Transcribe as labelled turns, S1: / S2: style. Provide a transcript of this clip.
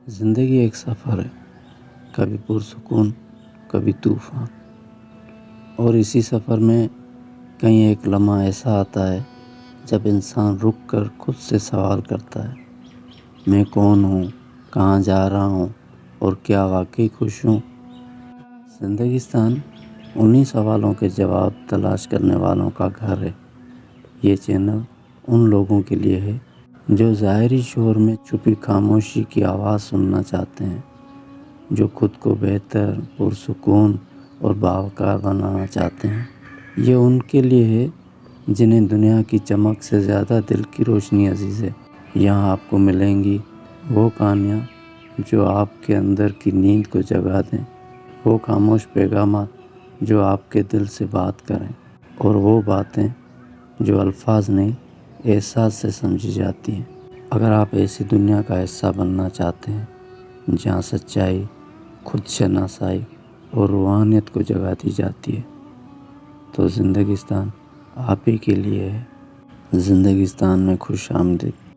S1: زندگی ایک سفر ہے، کبھی پرسکون کبھی طوفان، اور اسی سفر میں کہیں ایک لمحہ ایسا آتا ہے جب انسان رک کر خود سے سوال کرتا ہے، میں کون ہوں، کہاں جا رہا ہوں اور کیا واقعی خوش ہوں؟ زندگستان انہی سوالوں کے جواب تلاش کرنے والوں کا گھر ہے۔ یہ چینل ان لوگوں کے لیے ہے جو ظاہری شور میں چھپی خاموشی کی آواز سننا چاہتے ہیں، جو خود کو بہتر، پرسکون اور باوقار بنانا چاہتے ہیں۔ یہ ان کے لیے ہے جنہیں دنیا کی چمک سے زیادہ دل کی روشنی عزیز ہے۔ یہاں آپ کو ملیں گی وہ کہانیاں جو آپ کے اندر کی نیند کو جگا دیں، وہ خاموش پیغامات جو آپ کے دل سے بات کریں، اور وہ باتیں جو الفاظ نہیں احساس سے سمجھی جاتی ہیں۔ اگر آپ ایسی دنیا کا حصہ بننا چاہتے ہیں جہاں سچائی، خود شناسائی اور روحانیت کو جگہ دی جاتی ہے، تو زندگستان آپ ہی کے لیے ہے۔ زندگستان میں خوش آمدید۔